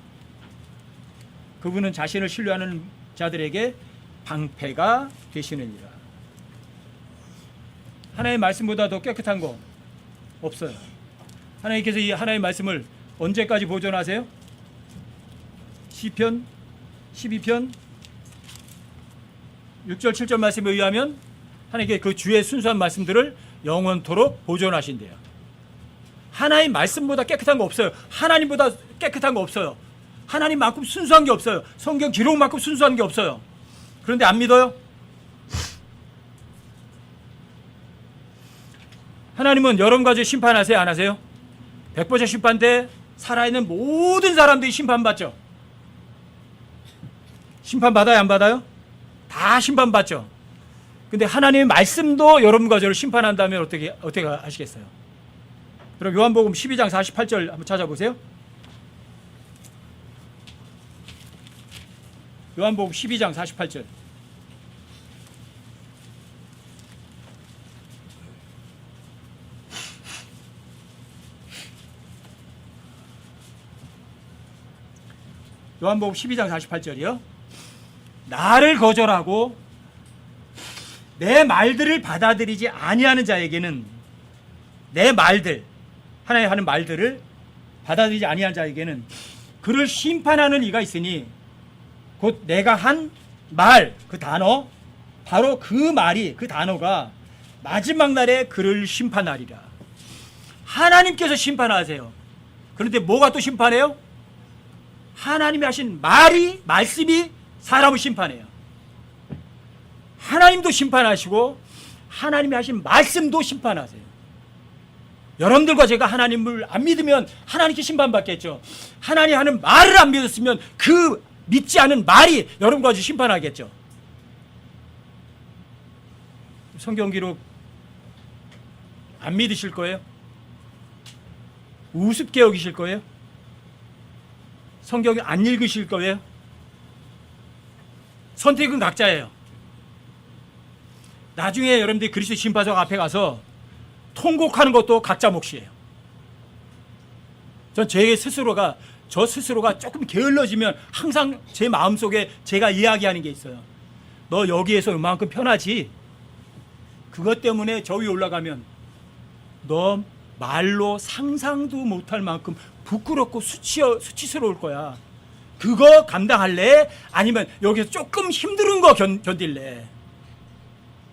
그분은 자신을 신뢰하는 자들에게 방패가 되시느니라. 하나님의 말씀보다 더 깨끗한 거 없어요. 하나님께서 이 하나님의 말씀을 언제까지 보존하세요? 시편 12편 6절 7절 말씀에 의하면 하나님께 그 주의 순수한 말씀들을 영원토록 보존하신대요. 하나님 말씀보다 깨끗한 거 없어요. 하나님보다 깨끗한 거 없어요. 하나님만큼 순수한 게 없어요. 성경 기록만큼 순수한 게 없어요. 그런데 안 믿어요? 하나님은 여러분과 저 심판하세요, 안 하세요? 백보자 심판 때 살아있는 모든 사람들이 심판받죠. 심판받아요, 안 받아요? 다 심판받죠. 근데 하나님의 말씀도 여러분과 저를 심판한다면 어떻게 하시겠어요? 그럼 요한복음 12장 48절 한번 찾아보세요. 요한복음 12장 48절. 요한복음 12장 48절이요. 나를 거절하고 내 말들을 받아들이지 아니하는 자에게는, 내 말들, 하나님 하는 말들을 받아들이지 아니하는 자에게는 그를 심판하는 이가 있으니 곧 내가 한 말, 그 단어, 바로 그 말이, 그 단어가 마지막 날에 그를 심판하리라. 하나님께서 심판하세요. 그런데 뭐가 또 심판해요? 하나님이 하신 말이, 말씀이 사람을 심판해요. 하나님도 심판하시고 하나님이 하신 말씀도 심판하세요. 여러분들과 제가 하나님을 안 믿으면 하나님께 심판받겠죠. 하나님 하는 말을 안 믿었으면 그 믿지 않은 말이 여러분과 같이 심판하겠죠. 성경 기록 안 믿으실 거예요? 우습게 여기실 거예요? 성경을 안 읽으실 거예요? 선택은 각자예요. 나중에 여러분들이 그리스도 심판석 앞에 가서 통곡하는 것도 각자 몫이에요. 전 저 스스로가 조금 게을러지면 항상 제 마음속에 제가 이야기하는 게 있어요. 너 여기에서 이만큼 편하지? 그것 때문에 저 위에 올라가면 너 말로 상상도 못할 만큼 부끄럽고 수치스러울 거야. 그거 감당할래? 아니면 여기서 조금 힘든 거 견딜래?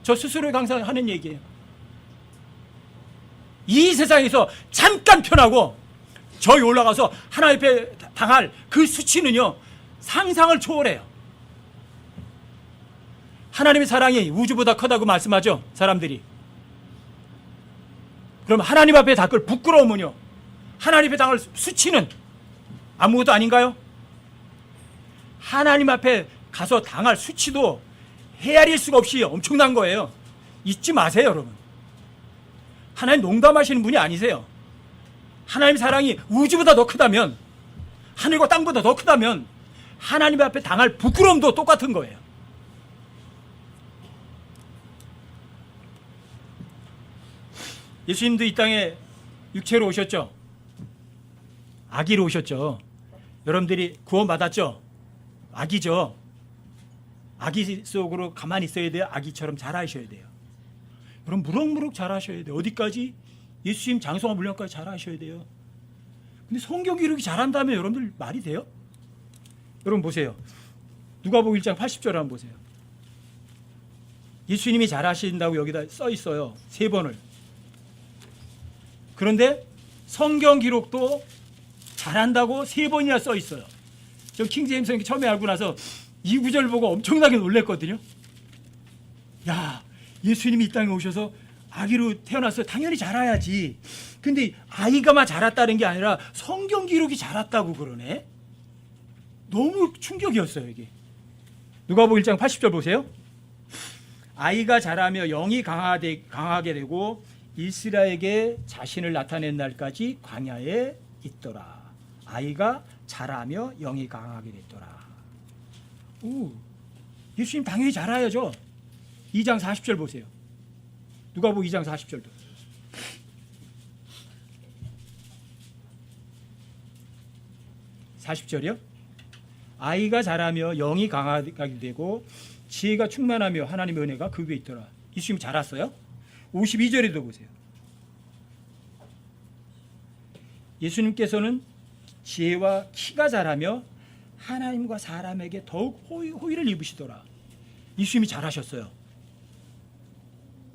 저 스스로가 항상 하는 얘기예요. 이 세상에서 잠깐 편하고 저기 올라가서 하나님 앞에 당할 그 수치는요, 상상을 초월해요. 하나님의 사랑이 우주보다 크다고 말씀하죠, 사람들이. 그럼 하나님 앞에 닦을 부끄러움은요, 하나님 앞에 당할 수치는 아무것도 아닌가요? 하나님 앞에 가서 당할 수치도 헤아릴 수가 없이 엄청난 거예요. 잊지 마세요, 여러분. 하나님 농담하시는 분이 아니세요. 하나님 사랑이 우주보다 더 크다면, 하늘과 땅보다 더 크다면 하나님 앞에 당할 부끄러움도 똑같은 거예요. 예수님도 이 땅에 육체로 오셨죠. 아기로 오셨죠. 여러분들이 구원받았죠. 아기죠. 아기 속으로 가만히 있어야 돼요. 아기처럼 잘하셔야 돼요. 여러분 무럭무럭 잘하셔야 돼요. 어디까지? 예수님 장성화 물량까지 잘하셔야 돼요. 근데 성경 기록이 잘한다면 여러분들 말이 돼요? 여러분 보세요. 누가복음 1장 80절 한번 보세요. 예수님이 잘하신다고 여기다 써 있어요. 3번을. 그런데 성경 기록도 잘한다고 3번이나 써 있어요. 저 킹제임스 성경 처음에 알고 나서 이 구절 보고 엄청나게 놀랐거든요. 야, 예수님이 이 땅에 오셔서 아기로 태어나서 당연히 자라야지. 근데 아이가만 자랐다는 게 아니라 성경 기록이 자랐다고 그러네. 너무 충격이었어요, 이게. 누가복음 1장 80절 보세요. 아이가 자라며 영이 강하게 되고 이스라엘에게 자신을 나타낸 날까지 광야에 있더라. 아이가 자라며 영이 강하게 됐더라. 오, 예수님 당연히 자라야죠. 2장 40절 보세요. 누가복음 2장 40절도. (40절이요) 아이가 자라며 영이 강하게 되고 지혜가 충만하며 하나님의 은혜가 그 위에 있더라. 예수님 자랐어요? 52절에도 보세요. 예수님께서는 지혜와 키가 자라며 하나님과 사람에게 더욱 호의를 입으시더라. 예수님이 잘하셨어요.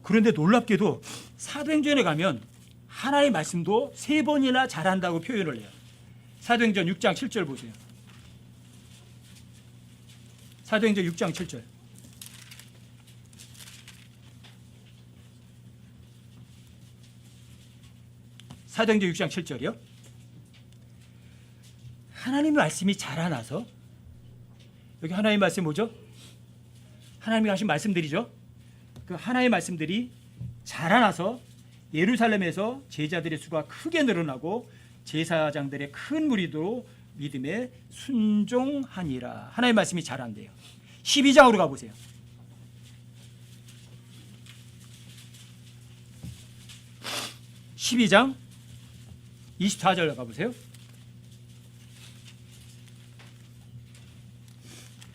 그런데 놀랍게도 사도행전에 가면 하나님의 말씀도 3번이나 잘한다고 표현을 해요. 사도행전 6장 7절 보세요. 사도행전 6장 7절. 사도행전 6장 7절이요. 하나님의 말씀이 자라나서, 여기 하나님의 말씀이 뭐죠? 하나님이 하신 말씀들이죠. 그 하나님의 말씀들이 자라나서 예루살렘에서 제자들의 수가 크게 늘어나고 제사장들의 큰 무리도 믿음에 순종하니라. 하나님의 말씀이 자란대요. 12장으로 가보세요. 12장 24절 가보세요.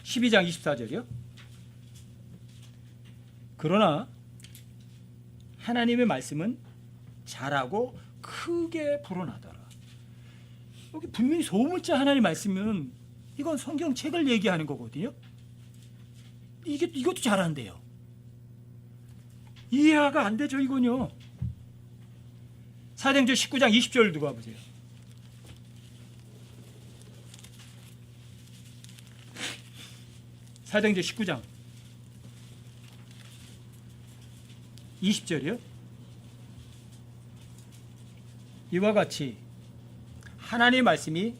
12장 24절이요. 그러나 하나님의 말씀은 잘하고 크게 불어나더라. 여기 분명히 소물자 하나님 말씀은 이건 성경책을 얘기하는 거거든요. 이것도 잘한대요. 이해가 안 되죠, 이건요. 사도행전 19장 20절 누가 보세요. 사도행전 19장 20절이요. 이와 같이 하나님의 말씀이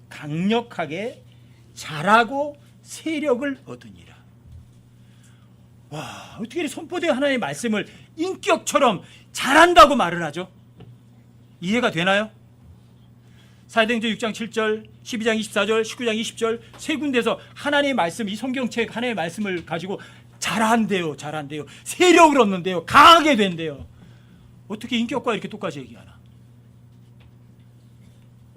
강력하게 자라고 세력을 얻으니라. 와, 어떻게 선포된 하나님의 말씀을 인격처럼 잘한다고 말을 하죠? 이해가 되나요? 사도행전 6장 7절, 12장 24절, 19장 20절 세 군데서 하나님의 말씀, 이 성경책 하나님의 말씀을 가지고 잘한대요. 세력을 얻는데요. 강하게 된대요. 어떻게 인격과 이렇게 똑같이 얘기하나?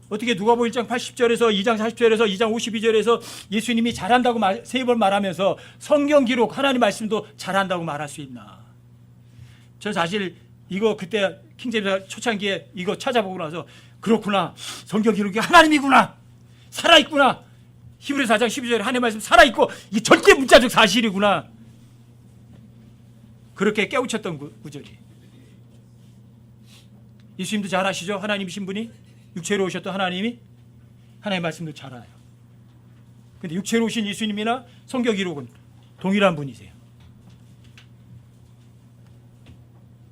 어떻게 누가복음 1장 80절에서 2장 40절에서 2장 52절에서 예수님이 잘한다고 세 번 말하면서 성경 기록 하나님 말씀도 잘한다고 말할 수 있나? 저 사실 이거 그때 킹제임스 초창기에 이거 찾아보고 나서 그렇구나, 성경 기록이 하나님이구나, 살아있구나, 히브리서 4장 12절에 하나님의 말씀 살아있고 이게 절대 문자적 사실이구나, 그렇게 깨우쳤던 구절이. 예수님도 잘 아시죠? 하나님이신 분이 육체로 오셨던 하나님이 하나님의 말씀도 잘 알아요. 근데 육체로 오신 예수님이나 성경 기록은 동일한 분이세요.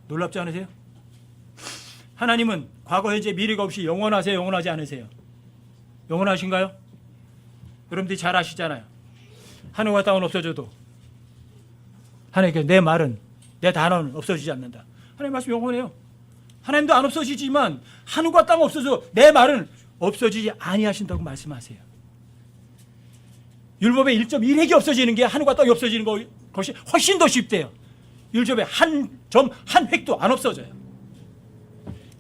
놀랍지 않으세요? 하나님은 과거, 현재, 미래가 없이 영원하세요? 영원하지 않으세요? 영원하신가요? 여러분들이 잘 아시잖아요. 하늘과 땅은 없어져도 하나님께서 내 말은, 내 단어는 없어지지 않는다. 하나님 말씀 영원해요. 하나님도 안 없어지지만 하늘과 땅 없어져 내 말은 없어지지 아니하신다고 말씀하세요. 율법의 1.1획이 없어지는 게 하늘과 땅이 없어지는 것이 훨씬 더 쉽대요. 율법의 한 점, 한 획도 안 없어져요.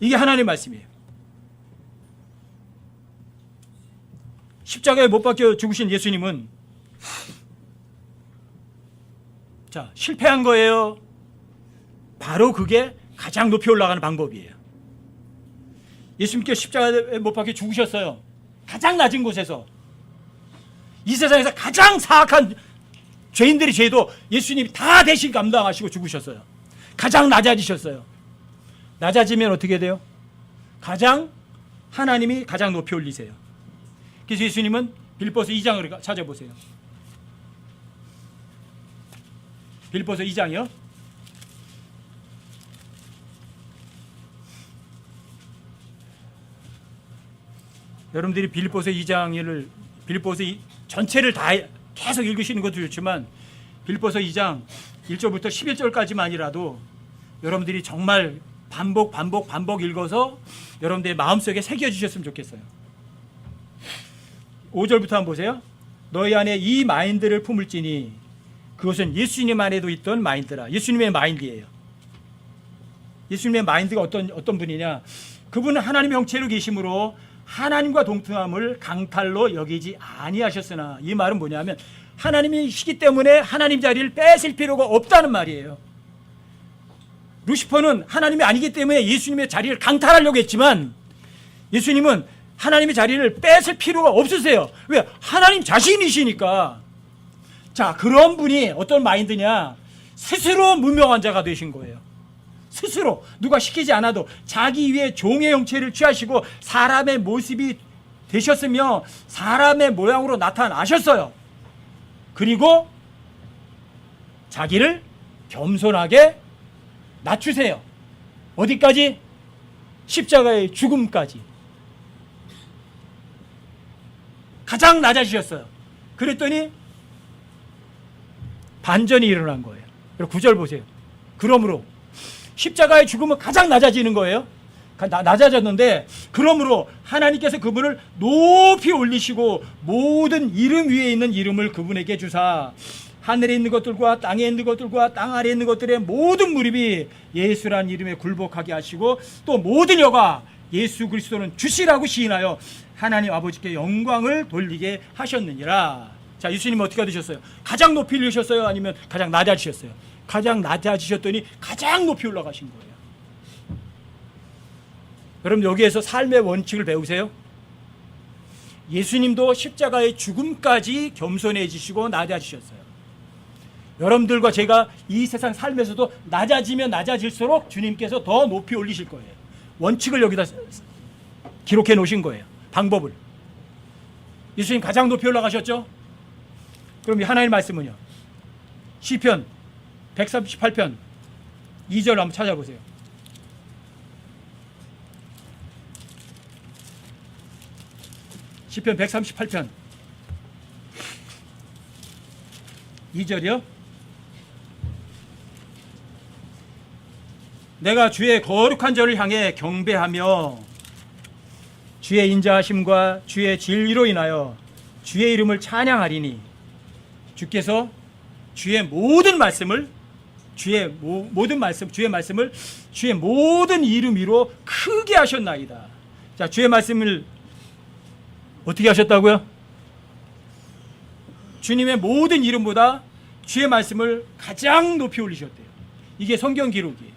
이게 하나님의 말씀이에요. 십자가에 못 박혀 죽으신 예수님은 자, 실패한 거예요. 바로 그게 가장 높이 올라가는 방법이에요. 예수님께서 십자가에 못 박혀 죽으셨어요. 가장 낮은 곳에서. 이 세상에서 가장 사악한 죄인들의 죄도 예수님이 다 대신 감당하시고 죽으셨어요. 가장 낮아지셨어요. 낮아지면 어떻게 돼요? 하나님이 가장 높이 올리세요. 그래서 예수님은 빌립보서 2장을 찾아보세요. 빌립보서 2장이요. 여러분들이 빌립보서 2장을 빌립보서 전체를 다 계속 읽으시는 것도 좋지만 빌립보서 2장 1절부터 11절까지만이라도 여러분들이 정말 반복 읽어서 여러분들의 마음속에 새겨주셨으면 좋겠어요. 5절부터 한번 보세요. 너희 안에 이 마인드를 품을지니 그것은 예수님 안에도 있던 마인드라. 예수님의 마인드예요. 예수님의 마인드가 어떤 분이냐? 그분은 하나님의 형체로 계심으로 하나님과 동등함을 강탈로 여기지 아니하셨으나, 이 말은 뭐냐면 하나님이시기 때문에 하나님 자리를 뺏을 필요가 없다는 말이에요. 루시퍼는 하나님이 아니기 때문에 예수님의 자리를 강탈하려고 했지만 예수님은 하나님의 자리를 뺏을 필요가 없으세요. 왜? 하나님 자신이시니까. 자, 그런 분이 어떤 마인드냐? 스스로 무명한 자가 되신 거예요. 스스로 누가 시키지 않아도 자기 위에 종의 형체를 취하시고 사람의 모습이 되셨으며 사람의 모양으로 나타나셨어요. 그리고 자기를 겸손하게 낮추세요. 어디까지? 십자가의 죽음까지. 가장 낮아지셨어요. 그랬더니 반전이 일어난 거예요. 9절 보세요. 그러므로 십자가의 죽음은 가장 낮아지는 거예요. 낮아졌는데 그러므로 하나님께서 그분을 높이 올리시고 모든 이름 위에 있는 이름을 그분에게 주사 하늘에 있는 것들과 땅에 있는 것들과 땅 아래에 있는 것들의 모든 무릎이 예수란 이름에 굴복하게 하시고 또 모든 여가 예수 그리스도는 주시라고 시인하여 하나님 아버지께 영광을 돌리게 하셨느니라. 자, 예수님은 어떻게 하셨어요? 가장 높이 올리셨어요? 아니면 가장 낮아지셨어요? 가장 낮아지셨더니 가장 높이 올라가신 거예요. 여러분, 여기에서 삶의 원칙을 배우세요. 예수님도 십자가의 죽음까지 겸손해지시고 낮아지셨어요. 여러분들과 제가 이 세상 삶에서도 낮아지면 낮아질수록 주님께서 더 높이 올리실 거예요. 원칙을 여기다 기록해 놓으신 거예요. 방법을. 예수님 가장 높이 올라가셨죠? 그럼 이 하나님의 말씀은요, 시편 138편 2절 한번 찾아보세요. 시편 138편 2절이요. 내가 주의 거룩한 전을 향해 경배하며 주의 인자하심과 주의 진리로 인하여 주의 이름을 찬양하리니 주께서 주의 모든 말씀을 주의 모든 이름 위로 크게 하셨나이다. 자, 주의 말씀을 어떻게 하셨다고요? 주님의 모든 이름보다 주의 말씀을 가장 높이 올리셨대요. 이게 성경 기록이에요.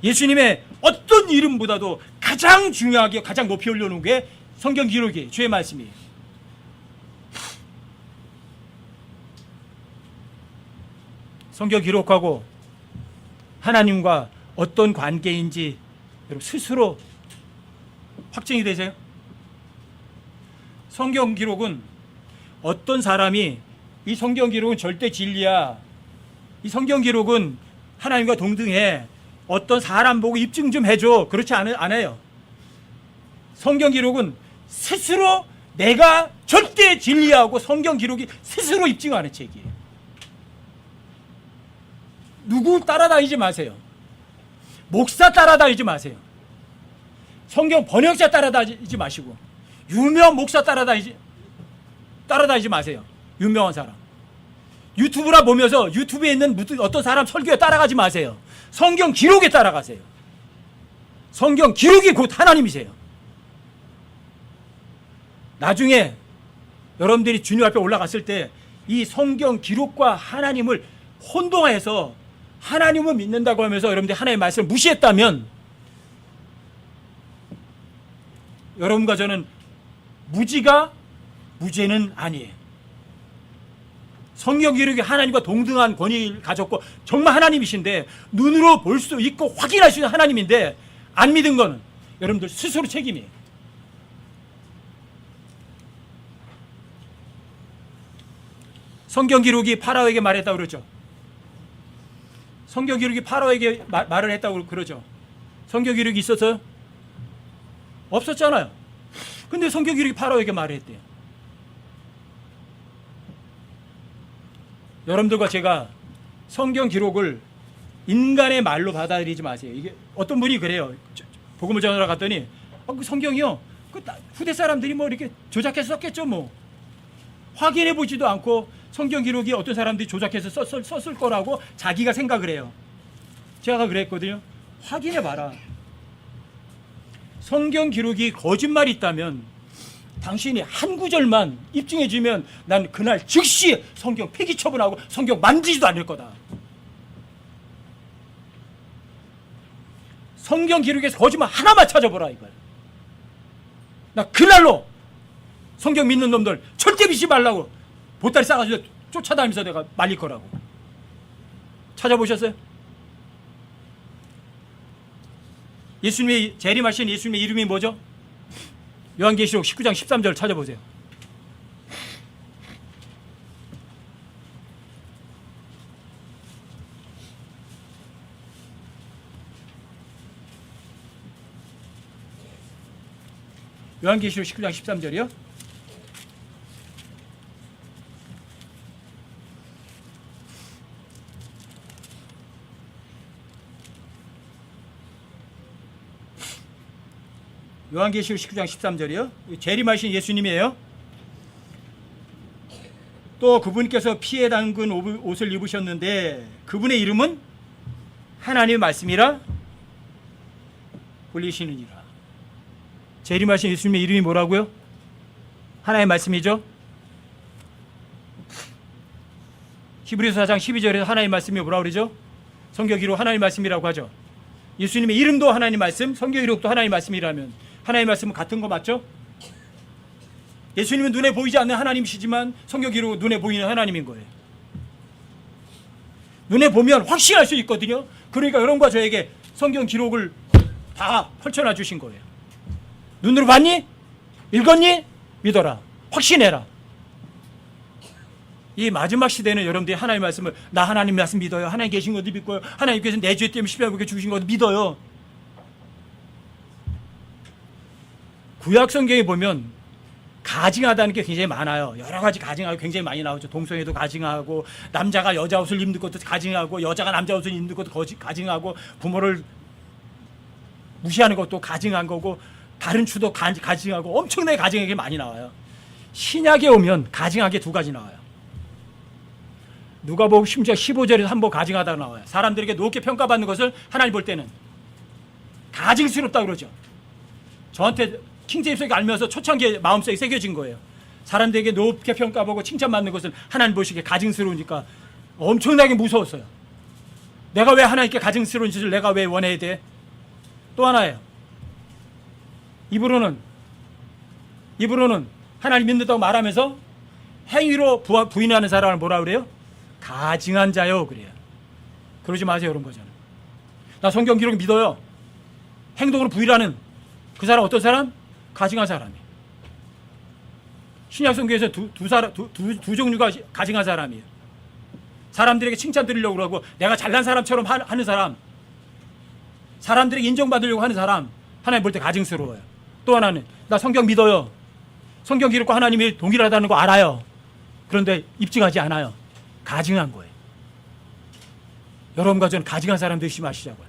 예수님의 어떤 이름보다도 가장 중요하게 가장 높이 올려놓은 게 성경 기록이에요. 주의 말씀이에요. 성경 기록하고 하나님과 어떤 관계인지 여러분 스스로 확증이 되세요? 성경 기록은 어떤 사람이 이 성경 기록은 절대 진리야, 이 성경 기록은 하나님과 동등해, 어떤 사람 보고 입증 좀 해줘, 그렇지 않아요. 성경 기록은 스스로 내가 절대 진리하고 성경 기록이 스스로 입증하는 책이에요. 누구 따라다니지 마세요. 목사 따라다니지 마세요. 성경 번역자 따라다니지 마시고 유명 목사 따라다니지 마세요. 유명한 사람 유튜브라 보면서 유튜브에 있는 어떤 사람 설교에 따라가지 마세요. 성경 기록에 따라가세요. 성경 기록이 곧 하나님이세요. 나중에 여러분들이 주님 앞에 올라갔을 때 이 성경 기록과 하나님을 혼동해서 하나님을 믿는다고 하면서 여러분들이 하나님의 말씀을 무시했다면 여러분과 저는 무죄는 아니에요. 성경 기록이 하나님과 동등한 권위를 가졌고 정말 하나님이신데 눈으로 볼 수 있고 확인할 수 있는 하나님인데 안 믿은 거는 여러분들 스스로 책임이에요. 성경 기록이 파라오에게 말했다고 그러죠. 성경 기록이 파라오에게 말을 했다고 그러죠. 성경 기록이 있었어요? 없었잖아요. 근데 성경 기록이 파라오에게 말을 했대요. 여러분들과 제가 성경 기록을 인간의 말로 받아들이지 마세요. 이게 어떤 분이 그래요. 복음을 전하러 갔더니 그 성경이요, 후대 사람들이 뭐 이렇게 조작해서 썼겠죠. 뭐 확인해 보지도 않고 성경 기록이 어떤 사람들이 조작해서 썼을 거라고 자기가 생각을 해요. 제가 그랬거든요. 확인해 봐라. 성경 기록이 거짓말이 있다면 당신이 한 구절만 입증해 주면 난 그날 즉시 성경 폐기 처분하고 성경 만지지도 않을 거다. 성경 기록에서 거짓말 하나만 찾아보라 이거야. 나 그날로 성경 믿는 놈들 절대 믿지 말라고 보따리 싸가지고 쫓아다니면서 내가 말릴 거라고. 찾아보셨어요? 예수님이 재림하신 예수님의 이름이 뭐죠? 요한계시록 19장 13절 찾아보세요. 요한계시록 19장 13절이요? 요한계시록 19장 13절이요. 재림하신 예수님이에요. 또 그분께서 피에 담근 옷을 입으셨는데 그분의 이름은 하나님의 말씀이라 불리시느니라. 재림하신 예수님의 이름이 뭐라고요? 하나님의 말씀이죠. 히브리서 4장 12절에서 하나님 말씀이 뭐라고 그러죠? 성경 기록 하나님 말씀이라고 하죠. 예수님의 이름도 하나님 말씀, 성경 기록도 하나님 말씀이라면 하나님 말씀은 같은 거 맞죠? 예수님은 눈에 보이지 않는 하나님이시지만 성경 기록은 눈에 보이는 하나님인 거예요. 눈에 보면 확신할 수 있거든요. 그러니까 여러분과 저에게 성경 기록을 다 펼쳐놔 주신 거예요. 눈으로 봤니? 읽었니? 믿어라. 확신해라. 이 마지막 시대는 여러분들이 하나님의 말씀을 나 하나님 말씀 믿어요. 하나님 계신 것도 믿고요. 하나님께서 내 죄 때문에 십자가에 죽으신 것도 믿어요. 구약 성경에 보면 가증하다는 게 굉장히 많아요. 여러 가지 가증하고 굉장히 많이 나오죠. 동성애도 가증하고 남자가 여자 옷을 입는 것도 가증하고 여자가 남자 옷을 입는 것도 가증하고 부모를 무시하는 것도 가증한 거고 다른 추도 가증하고 엄청나게 가증하게 많이 나와요. 신약에 오면 가증하게 두 가지 나와요. 누가복음 심지어 15절에서 한 번 가증하다가 나와요. 사람들에게 높게 평가받는 것을 하나님 볼 때는 가증스럽다 그러죠. 저한테 킹제임스가 알면서 초창기에 마음속에 새겨진 거예요. 사람들에게 높게 평가받고 칭찬받는 것을 하나님 보시기에 가증스러우니까 엄청나게 무서웠어요. 내가 왜 하나님께 가증스러운 짓을 내가 왜 원해야 돼? 또 하나예요. 입으로는 하나님 믿는다고 말하면서 행위로 부인하는 사람을 뭐라 그래요? 가증한 자요 그래요. 그러지 마세요. 그런 거잖아요. 나 성경 기록 믿어요. 행동으로 부인하는 그 사람 어떤 사람? 가증한 사람이에요. 신약 성경에서 두 종류가 가증한 사람이에요. 사람들에게 칭찬 드리려고 그러고 내가 잘난 사람처럼 하는 사람, 사람들에게 인정받으려고 하는 사람, 하나님 볼 때 가증스러워요. 또 하나는 나 성경 믿어요. 성경 기록과 하나님이 동일하다는 거 알아요. 그런데 입증하지 않아요. 가증한 거예요. 여러분과 저는 가증한 사람들 조심하시자고요.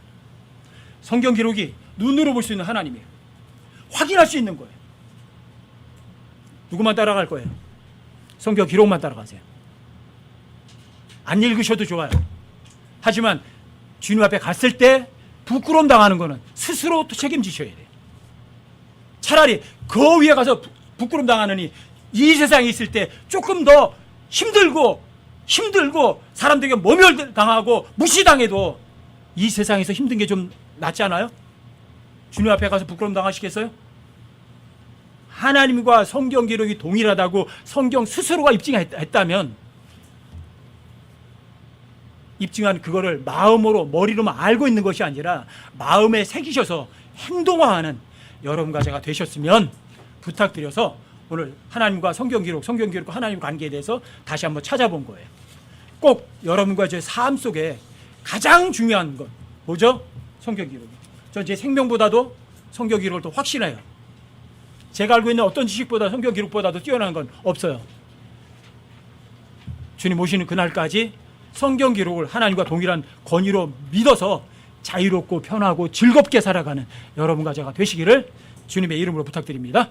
성경 기록이 눈으로 볼 수 있는 하나님이에요. 확인할 수 있는 거예요. 누구만 따라갈 거예요? 성경 기록만 따라가세요. 안 읽으셔도 좋아요. 하지만 주님 앞에 갔을 때 부끄러움 당하는 거는 스스로 또 책임지셔야 돼요. 차라리 그 위에 가서 부끄러움 당하느니 이 세상에 있을 때 조금 더 힘들고 사람들에게 모멸당하고 무시당해도 이 세상에서 힘든 게 좀 낫지 않아요? 주님 앞에 가서 부끄러움 당하시겠어요? 하나님과 성경 기록이 동일하다고 성경 스스로가 입증했다면 입증한 그거를 마음으로 머리로만 알고 있는 것이 아니라 마음에 새기셔서 행동화하는 여러분과 제가 되셨으면 부탁드려서 오늘 하나님과 성경 기록과 하나님 관계에 대해서 다시 한번 찾아본 거예요. 꼭 여러분과 제 삶 속에 가장 중요한 것 뭐죠? 성경 기록. 전 제 생명보다도 성경 기록을 더 확신해요. 제가 알고 있는 어떤 지식보다 성경 기록보다도 뛰어난 건 없어요. 주님 오시는 그날까지 성경 기록을 하나님과 동일한 권위로 믿어서 자유롭고 편하고 즐겁게 살아가는 여러분과 제가 되시기를 주님의 이름으로 부탁드립니다.